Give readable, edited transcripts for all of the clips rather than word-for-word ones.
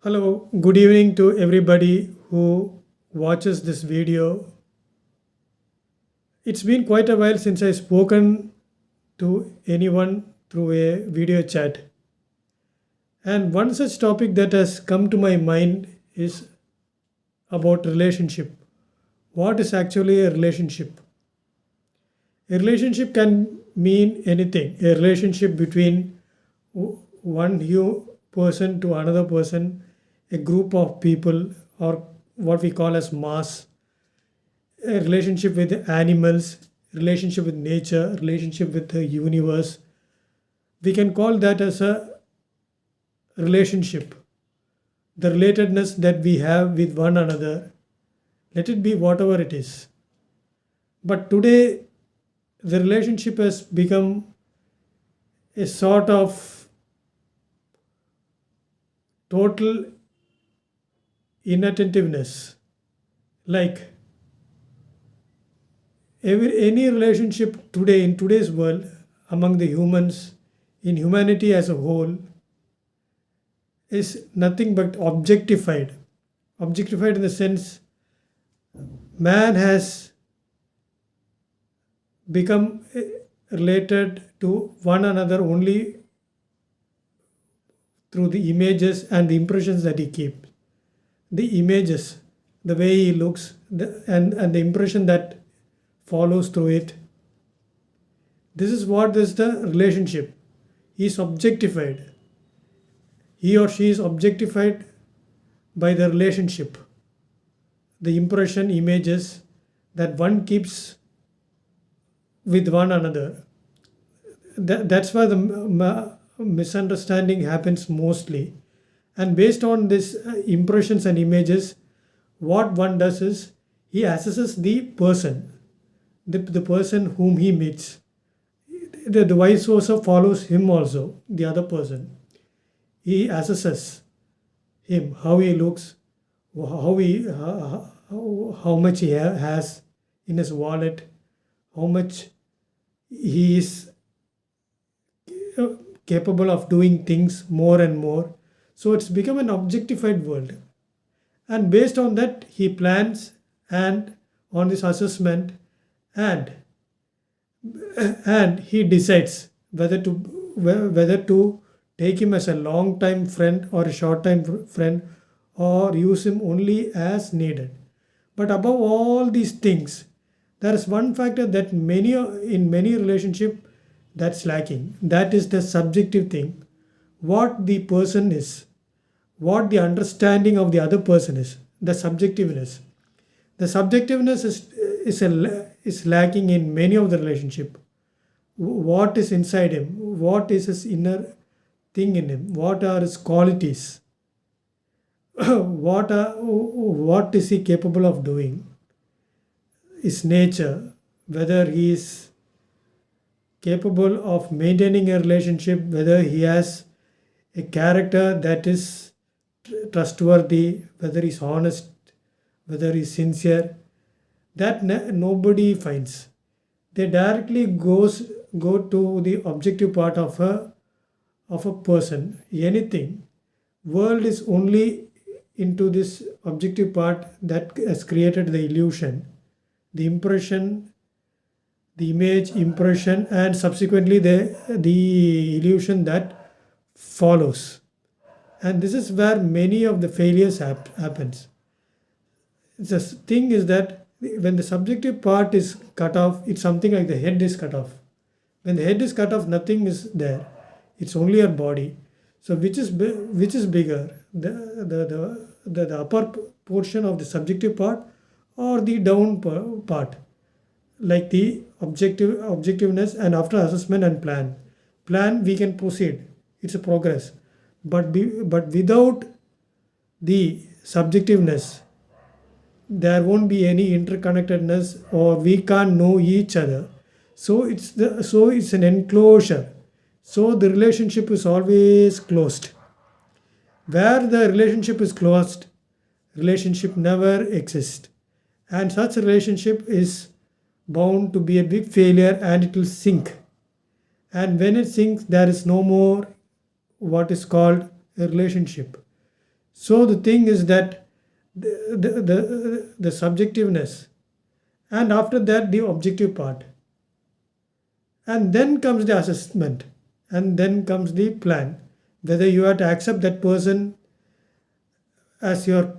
Hello, good evening to everybody who watches this video. It's been quite a while since I've spoken to anyone through a video chat. And one such topic that has come to my mind is about relationship. What is actually a relationship? A relationship can mean anything. A relationship between person to another person, a group of people, or what we call as mass, a relationship with animals, relationship with nature, relationship with the universe. We can call that as a relationship. The relatedness that we have with one another, let it be whatever it is. But today, the relationship has become a sort of total inattentiveness. Like any relationship today in today's world among the humans, in humanity as a whole, is nothing but objectified. Objectified in the sense man has become related to one another only through the images and the impressions that he keeps. The images, the way he looks, and the impression that follows through it. This is what is the relationship. He is objectified. He or she is objectified by the relationship, the impression, images that one keeps with one another. That's why the misunderstanding happens mostly. And based on these impressions and images, what one does is he assesses the person whom he meets. The vice versa follows him also, the other person. He assesses him, how he looks, how much he has in his wallet, how much he is capable of doing things more and more. So it's become an objectified world. And based on that, he plans and on this assessment and and he decides whether to take him as a long time friend or a short time friend or use him only as needed. But above all these things, there is one factor that many relationship that's lacking. That is the subjective thing. What the person is, what the understanding of the other person is, the subjectiveness. The subjectiveness is lacking in many of the relationship. What is inside him? What is his inner thing in him? What are his qualities? What is he capable of doing? His nature, whether he is capable of maintaining a relationship, whether he has a character that is trustworthy, whether he's honest, whether he's sincere, that nobody finds. They directly go to the objective part of a person. Anything. World is only into this objective part that has created the illusion, the impression, the image, impression, and subsequently the illusion that follows. And this is where many of the failures happens. The thing is that when the subjective part is cut off, it's something like the head is cut off. When the head is cut off, nothing is there. It's only your body. So which is bigger, the upper portion of the subjective part or the down part, like the objectiveness and after assessment and plan we can proceed. It's a progress, but without the subjectiveness there won't be any interconnectedness or we can't know each other. So it's an enclosure. So the relationship is always closed. Where the relationship is closed, relationship never exists. And such a relationship is bound to be a big failure and it will sink. And when it sinks, there is no more what is called a relationship. So the thing is that the subjectiveness, and after that the objective part, and then comes the assessment, and then comes the plan, whether you have to accept that person as your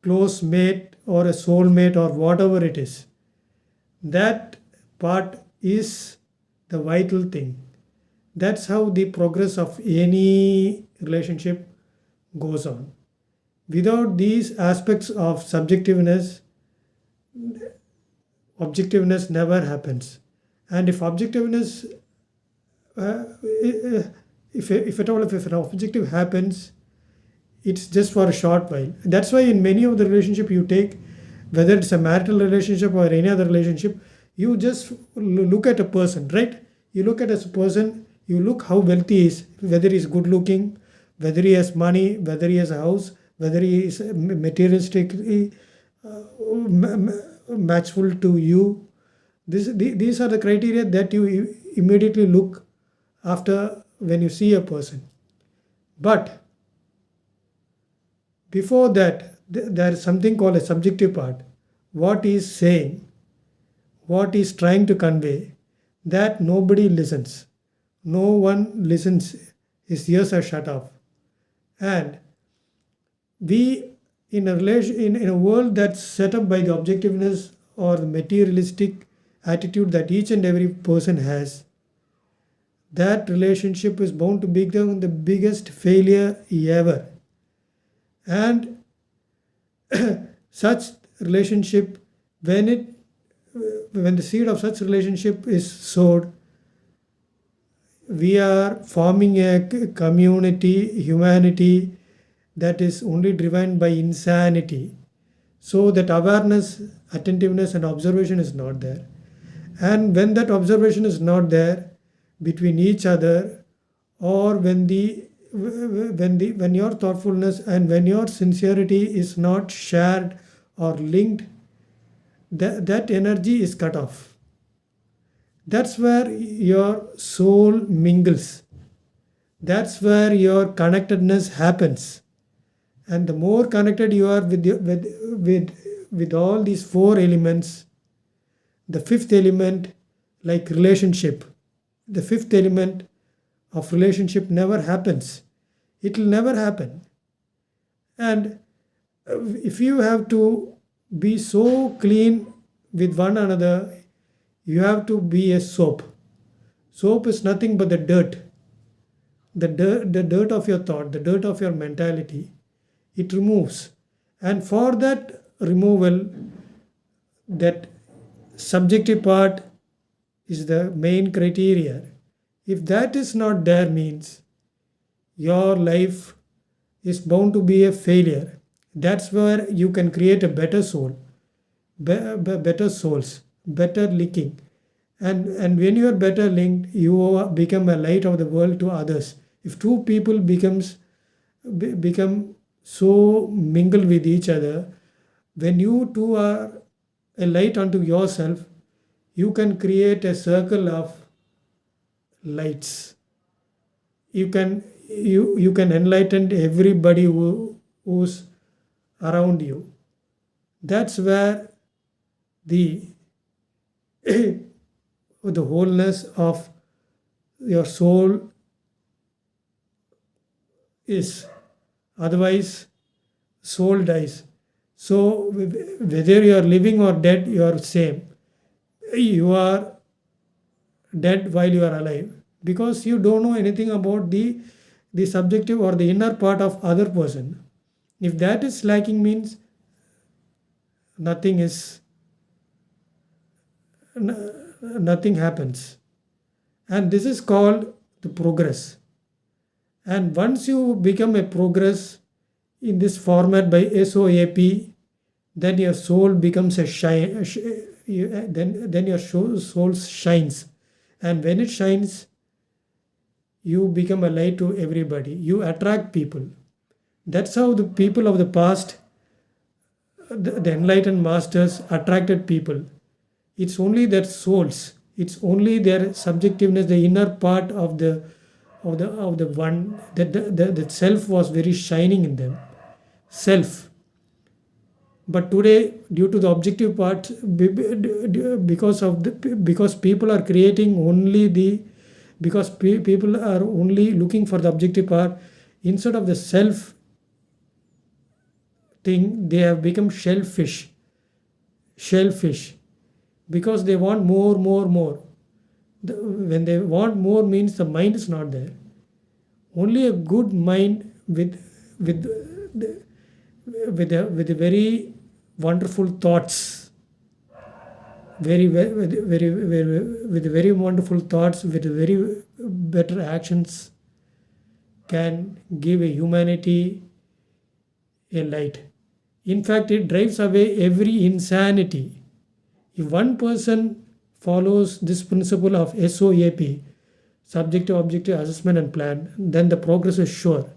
close mate or a soulmate or whatever it is. That part is the vital thing. That's how the progress of any relationship goes on. Without these aspects of subjectiveness, objectiveness never happens. And if objectiveness, if at all, if an objective happens, it's just for a short while. That's why in many of the relationship you take, whether it's a marital relationship or any other relationship, you just look at a person, right? You look at a person, you look how wealthy he is, whether he's good looking, whether he has money, whether he has a house, whether he is materialistically matchful to you. These are the criteria that you immediately look after when you see a person. But before that, there is something called a subjective part. What he is saying, what he is trying to convey, that nobody listens. No one listens. His ears are shut off. And we, in a in a world that's set up by the objectiveness or the materialistic attitude that each and every person has, that relationship is bound to become the biggest failure ever. And such relationship, when the seed of such relationship is sowed, we are forming a community, humanity, that is only driven by insanity. So that awareness, attentiveness and observation is not there. And when that observation is not there between each other, or when your thoughtfulness and when your sincerity is not shared or linked, that energy is cut off. That's where your soul mingles. That's where your connectedness happens. And the more connected you are with all these four elements, the fifth element, like relationship, the fifth element of relationship never happens. It will never happen. And if you have to be so clean with one another, you have to be a soap. Soap is nothing but the dirt. The dirt of your thought, the dirt of your mentality. It removes. And for that removal, that subjective part is the main criteria. If that is not there, means your life is bound to be a failure. That's where you can create a better soul, better souls, better linking. And when you are better linked, you become a light of the world to others. If two people become so mingled with each other, when you two are a light unto yourself, you can create a circle of lights. You can enlighten everybody who's around you. That's where the the wholeness of your soul is. Otherwise, soul dies. So whether you are living or dead, you are same. You are dead while you are alive, because you don't know anything about the subjective or the inner part of other person. If that is lacking, means nothing happens. And this is called the progress. And once you become a progress in this format by SOAP, then your soul becomes a shine. Then your soul shines. And when it shines, you become a light to everybody. You attract people. That's how the people of the past, the enlightened masters, attracted people. It's only their souls. It's only their subjectiveness, the inner part of the one, that self was very shining in them. self. But today, due to the objective part, because people are creating only the because people are only looking for the objective part instead of the self thing, they have become shellfish, because they want more. When they want more means the mind is not there. Only a good mind with with very wonderful thoughts, with very wonderful thoughts, with very better actions, can give a humanity a light. In fact, it drives away every insanity. If one person follows this principle of SOAP, subjective objective assessment and plan, then the progress is sure.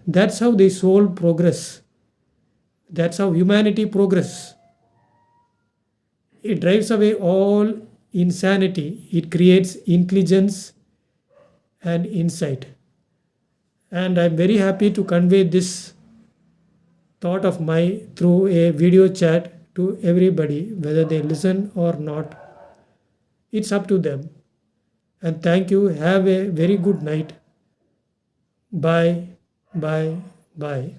That's how the soul progress. That's how humanity progress. It drives away all insanity. It creates intelligence and insight. And I'm very happy to convey this thought of mine through a video chat to everybody, whether they listen or not. It's up to them. And thank you. Have a very good night. Bye, bye, bye.